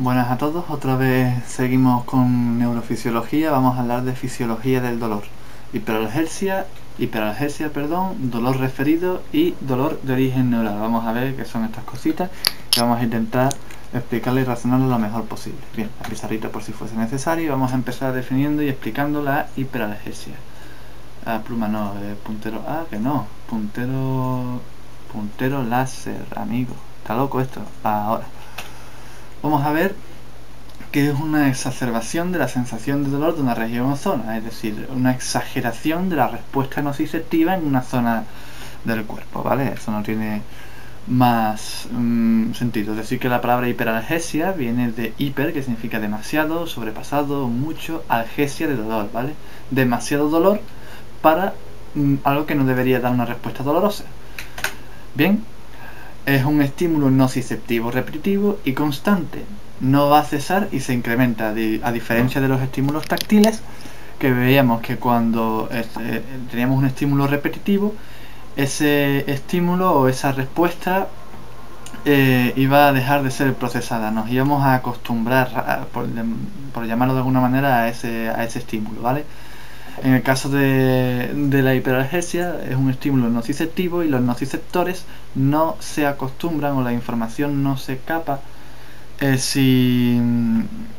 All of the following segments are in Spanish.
Buenas a todos, otra vez seguimos con neurofisiología, vamos a hablar de fisiología del dolor, hiperalgesia, dolor referido y dolor de origen neural. Vamos a ver qué son estas cositas y vamos a intentar explicarle y razonarlo lo mejor posible. Bien, la pizarrita por si fuese necesario y vamos a empezar definiendo y explicando la hiperalgesia. Pluma no, puntero, que no, puntero láser, amigo, está loco esto. Ahora vamos a ver que es una exacerbación de la sensación de dolor de una región o zona, es decir, una exageración de la respuesta nociceptiva en una zona del cuerpo, ¿vale? Eso no tiene más sentido. Es decir, que la palabra hiperalgesia viene de hiper, que significa demasiado, sobrepasado, mucho, algesia de dolor, ¿vale? Demasiado dolor para algo que no debería dar una respuesta dolorosa. Bien, es un estímulo nociceptivo repetitivo y constante. No va a cesar y se incrementa, a diferencia de los estímulos táctiles, que veíamos que cuando teníamos un estímulo repetitivo, ese estímulo o esa respuesta iba a dejar de ser procesada. Nos íbamos a acostumbrar, por llamarlo de alguna manera, a ese estímulo, ¿vale? En el caso de la hiperalgesia es un estímulo nociceptivo y los nociceptores no se acostumbran o la información no se capa si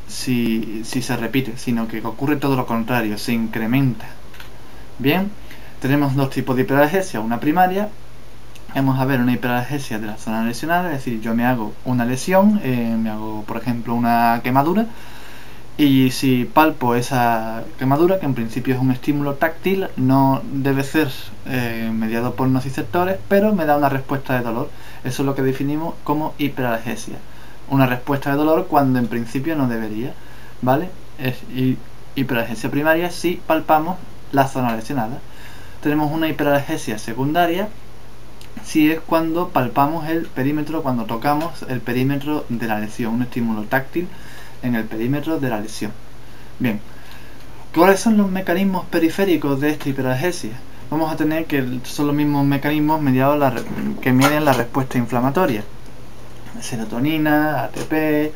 se repite, sino que ocurre todo lo contrario, se incrementa. Bien, tenemos dos tipos de hiperalgesia, una primaria. Vamos a ver una hiperalgesia de la zona lesionada, es decir, yo me hago una lesión, me hago por ejemplo una quemadura, y si palpo esa quemadura, que en principio es un estímulo táctil, no debe ser mediado por nociceptores, pero me da una respuesta de dolor. Eso es lo que definimos como hiperalgesia. Una respuesta de dolor cuando en principio no debería, ¿vale? Es hiperalgesia primaria si palpamos la zona lesionada. Tenemos una hiperalgesia secundaria si es cuando palpamos el perímetro, cuando tocamos el perímetro de la lesión, un estímulo táctil en el perímetro de la lesión. Bien, ¿cuáles son los mecanismos periféricos de esta hiperalgesia? Vamos a tener que son los mismos mecanismos mediados que miden la respuesta inflamatoria. Serotonina, ATP,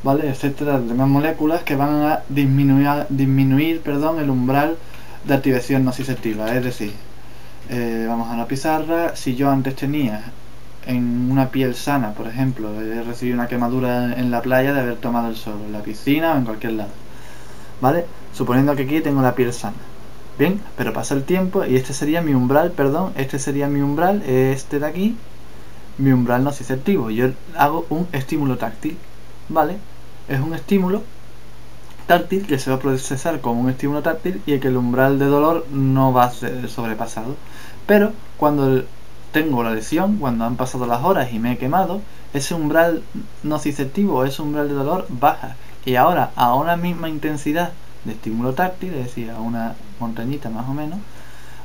¿vale? Etcétera, demás moléculas que van a disminuir el umbral de activación nociceptiva. Es decir, vamos a la pizarra. Si yo antes tenía en una piel sana, por ejemplo, he recibido una quemadura en la playa de haber tomado el sol, en la piscina o en cualquier lado, ¿vale? Suponiendo que aquí tengo la piel sana. Bien, pero pasa el tiempo y este sería mi umbral, este de aquí, mi umbral nociceptivo. Yo hago un estímulo táctil, ¿vale? Es un estímulo táctil que se va a procesar como un estímulo táctil y que el umbral de dolor no va a ser sobrepasado. Pero cuando tengo la lesión, cuando han pasado las horas y me he quemado, ese umbral nociceptivo, ese umbral de dolor baja. Y ahora, a una misma intensidad de estímulo táctil, es decir, a una montañita más o menos,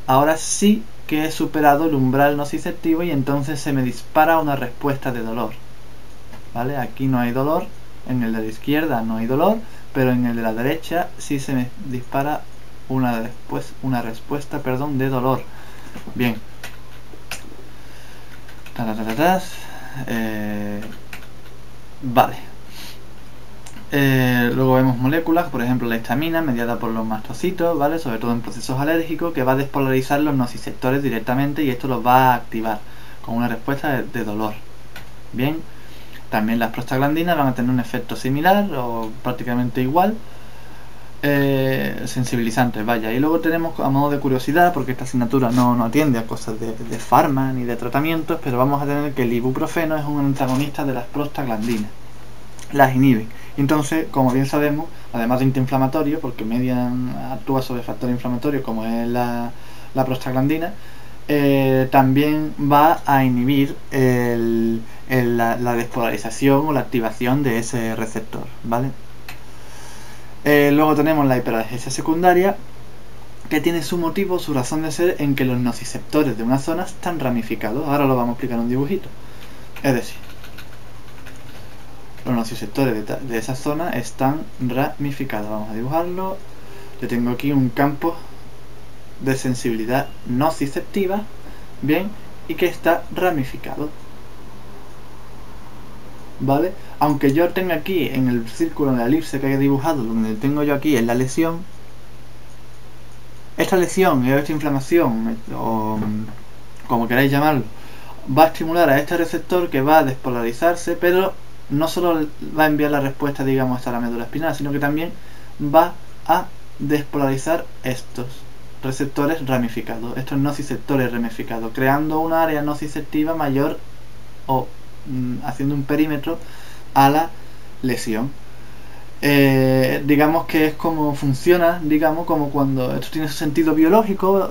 ahora sí que he superado el umbral nociceptivo y entonces se me dispara una respuesta de dolor, ¿vale? Aquí no hay dolor, en el de la izquierda no hay dolor, pero en el de la derecha sí se me dispara una respuesta de dolor. Bien. Vale. Luego vemos moléculas, por ejemplo la histamina, mediada por los mastocitos, ¿vale? Sobre todo en procesos alérgicos, que va a despolarizar los nociceptores directamente y esto los va a activar con una respuesta de dolor. Bien, también las prostaglandinas van a tener un efecto similar o prácticamente igual, sensibilizantes, vaya. Y luego tenemos, a modo de curiosidad, porque esta asignatura no atiende a cosas de farma ni de tratamientos, pero vamos a tener que el ibuprofeno es un antagonista de las prostaglandinas, las inhibe. Entonces, como bien sabemos, además de antiinflamatorio, porque actúa sobre factor inflamatorio como es la prostaglandina, también va a inhibir la despolarización o la activación de ese receptor, ¿vale? Luego tenemos la hiperalgesia secundaria, que tiene su motivo, su razón de ser en que los nociceptores de una zona están ramificados. Ahora lo vamos a explicar en un dibujito. Es decir, los nociceptores de esa zona están ramificados. Vamos a dibujarlo. Yo tengo aquí un campo de sensibilidad nociceptiva, bien, y que está ramificado. ¿vale? Aunque yo tenga aquí en el círculo, en la elipse que haya dibujado, donde tengo yo aquí en la lesión, esta lesión o esta inflamación, o como queráis llamarlo, va a estimular a este receptor que va a despolarizarse, pero no solo va a enviar la respuesta, digamos, hasta la médula espinal, sino que también va a despolarizar estos receptores ramificados, estos nociceptores ramificados, creando una área nociceptiva mayor o haciendo un perímetro a la lesión. Digamos que es como funciona, digamos, como cuando esto tiene su sentido biológico,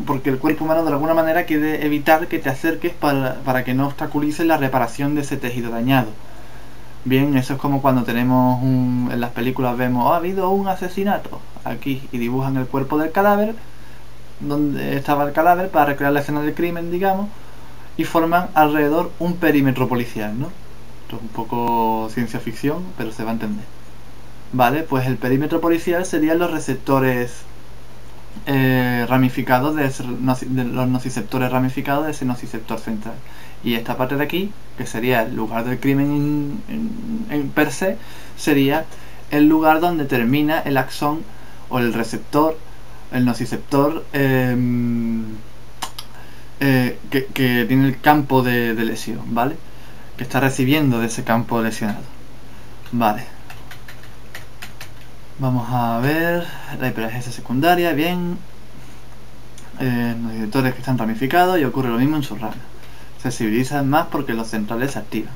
porque el cuerpo humano de alguna manera quiere evitar que te acerques para que no obstaculice la reparación de ese tejido dañado. Bien, eso es como cuando tenemos en las películas vemos, ha habido un asesinato aquí, y dibujan el cuerpo del cadáver, donde estaba el cadáver, para recrear la escena del crimen, digamos, y forman alrededor un perímetro policial, ¿no? Esto es un poco ciencia ficción, pero se va a entender. Vale, pues el perímetro policial serían los receptores ramificados de los nociceptores ramificados de ese nociceptor central. Y esta parte de aquí, que sería el lugar del crimen en per se, sería el lugar donde termina el axón o el receptor, el nociceptor que tiene el campo de lesión, ¿vale? Que está recibiendo de ese campo lesionado. Vale. Vamos a ver la hiperalgesia secundaria, bien. Nociceptores que están ramificados y ocurre lo mismo en sus ramas. Se sensibilizan más porque los centrales se activan.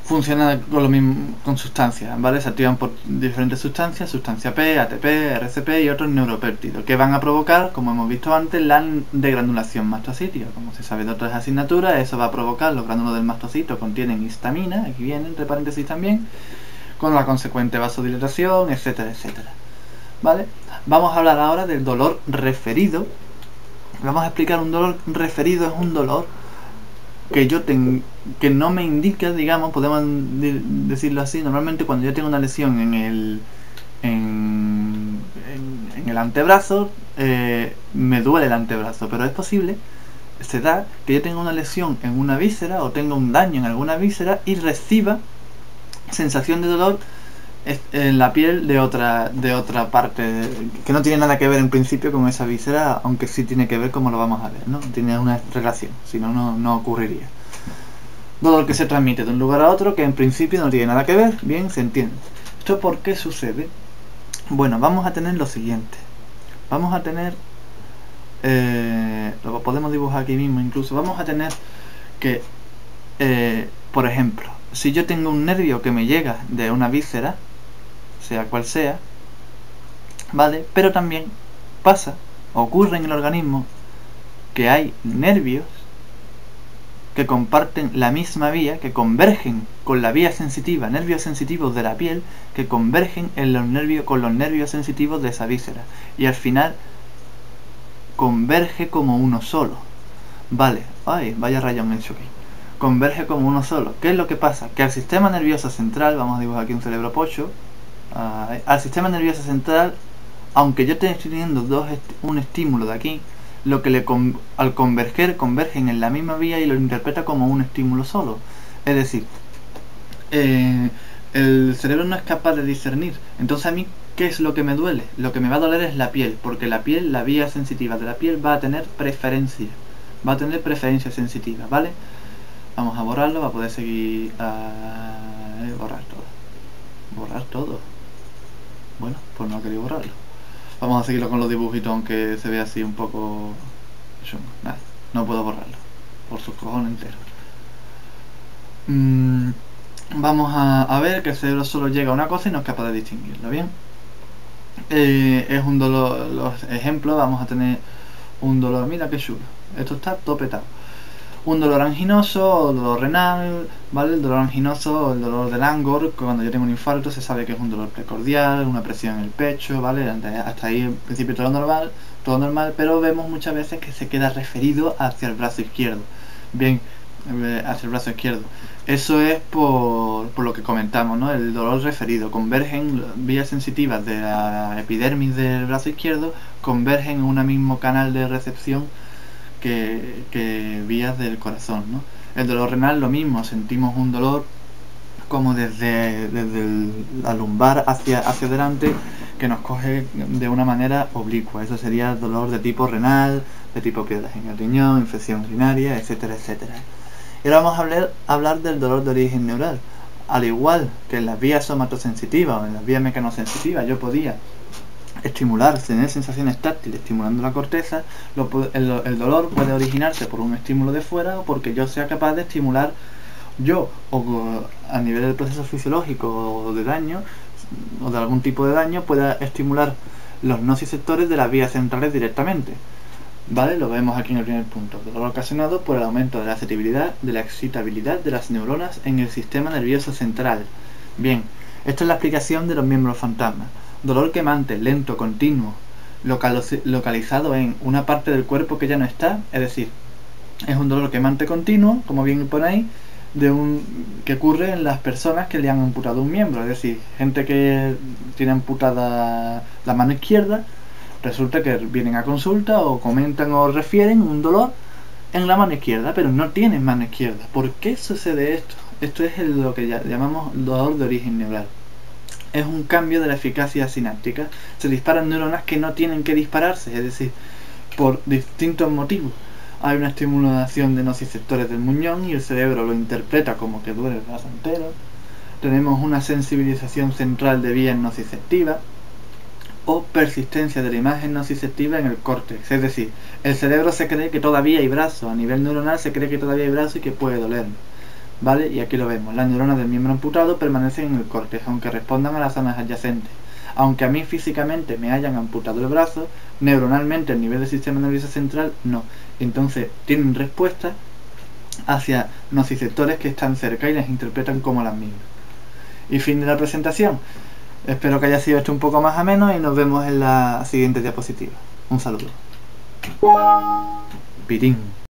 Funciona con lo mismo con sustancias, ¿vale? Se activan por diferentes sustancias, sustancia P, ATP, RCP y otros neuropéptidos, que van a provocar, como hemos visto antes, la degranulación mastocítica. Como se sabe de otras asignaturas, eso va a provocar, los gránulos del mastocito contienen histamina, aquí viene entre paréntesis también, con la consecuente vasodilatación, etcétera, etcétera. ¿Vale? Vamos a hablar ahora del dolor referido. Vamos a explicar un dolor referido. Es un dolor que no me indica, digamos, podemos decirlo así. Normalmente cuando yo tengo una lesión en el antebrazo, me duele el antebrazo, pero es posible, se da que yo tenga una lesión en una víscera o tenga un daño en alguna víscera y reciba sensación de dolor en la piel de otra parte, que no tiene nada que ver en principio con esa víscera, aunque sí tiene que ver, como lo vamos a ver, ¿no? Tiene una relación, si no, no ocurriría. Dolor que se transmite de un lugar a otro, que en principio no tiene nada que ver, bien, se entiende. ¿Esto por qué sucede? Bueno, vamos a tener lo siguiente. Vamos a tener, lo podemos dibujar aquí mismo incluso, vamos a tener que, por ejemplo, si yo tengo un nervio que me llega de una víscera, sea cual sea, ¿vale? Pero también ocurre en el organismo que hay nervios que comparten la misma vía, que convergen con la vía sensitiva, nervios sensitivos de la piel, que convergen en los nervios con los nervios sensitivos de esa víscera, y al final converge como uno solo, ¿vale? Ay, vaya rayón hecho aquí. Converge como uno solo. ¿Qué es lo que pasa? Que al sistema nervioso central, vamos a dibujar aquí un cerebro pocho, al sistema nervioso central, aunque yo esté teniendo un estímulo de aquí, lo que al convergen en la misma vía y lo interpreta como un estímulo solo. Es decir, el cerebro no es capaz de discernir. Entonces a mí, ¿qué es lo que me duele? Lo que me va a doler es la piel, porque la piel, la vía sensitiva de la piel va a tener preferencia sensitiva, ¿vale? Vamos a borrarlo para poder seguir borrar todo. Bueno, pues no quería borrarlo. Vamos a seguirlo con los dibujitos, aunque se vea así un poco... Nada, no puedo borrarlo por sus cojones enteros. Vamos a ver que el cerebro solo llega a una cosa y no es capaz de distinguirlo, ¿bien? Es un dolor, los ejemplos, vamos a tener un dolor, mira qué chulo, esto está topetado. Un dolor anginoso, dolor renal, ¿vale? El dolor anginoso, el dolor del Angor, cuando yo tengo un infarto se sabe que es un dolor precordial, una presión en el pecho, ¿vale? Hasta ahí en principio todo normal, pero vemos muchas veces que se queda referido hacia el brazo izquierdo. Bien, hacia el brazo izquierdo. Eso es por lo que comentamos, ¿no? El dolor referido. Convergen vías sensitivas de la epidermis del brazo izquierdo, convergen en un mismo canal de recepción que vías del corazón, ¿no? El dolor renal lo mismo, sentimos un dolor como desde la lumbar hacia adelante, que nos coge de una manera oblicua. Eso sería dolor de tipo renal, de tipo piedras en el riñón, infección urinaria, etcétera, etcétera. Y ahora vamos a hablar del dolor de origen neural. Al igual que en las vías somatosensitivas o en las vías mecanosensitivas yo podía estimular, tener sensaciones táctiles estimulando la corteza, el dolor puede originarse por un estímulo de fuera o porque yo sea capaz de estimular yo, o a nivel del proceso fisiológico o de daño, o de algún tipo de daño, pueda estimular los nociceptores de las vías centrales directamente. ¿Vale? Lo vemos aquí en el primer punto. Dolor ocasionado por el aumento de la excitabilidad de las neuronas en el sistema nervioso central. Bien, esto es la explicación de los miembros fantasma. Dolor quemante, lento, continuo, localizado en una parte del cuerpo que ya no está, es decir, es un dolor quemante continuo, como bien ponéis, que ocurre en las personas que le han amputado un miembro, es decir, gente que tiene amputada la mano izquierda, resulta que vienen a consulta o comentan o refieren un dolor en la mano izquierda, pero no tienen mano izquierda. ¿Por qué sucede esto? Esto es lo que llamamos dolor de origen neural. Es un cambio de la eficacia sináptica. Se disparan neuronas que no tienen que dispararse, es decir, por distintos motivos. Hay una estimulación de nociceptores del muñón y el cerebro lo interpreta como que duele el brazo entero. Tenemos una sensibilización central de vías nociceptivas o persistencia de la imagen nociceptiva en el córtex. Es decir, el cerebro se cree que todavía hay brazo, a nivel neuronal se cree que todavía hay brazo y que puede doler. ¿Vale? Y aquí lo vemos, las neuronas del miembro amputado permanecen en el córtex, aunque respondan a las zonas adyacentes. Aunque a mí físicamente me hayan amputado el brazo, neuronalmente el nivel del sistema nervioso central no. Entonces tienen respuesta hacia nociceptores que están cerca y las interpretan como las mismas. Y fin de la presentación. Espero que haya sido esto un poco más ameno y nos vemos en la siguiente diapositiva. Un saludo. Pirín.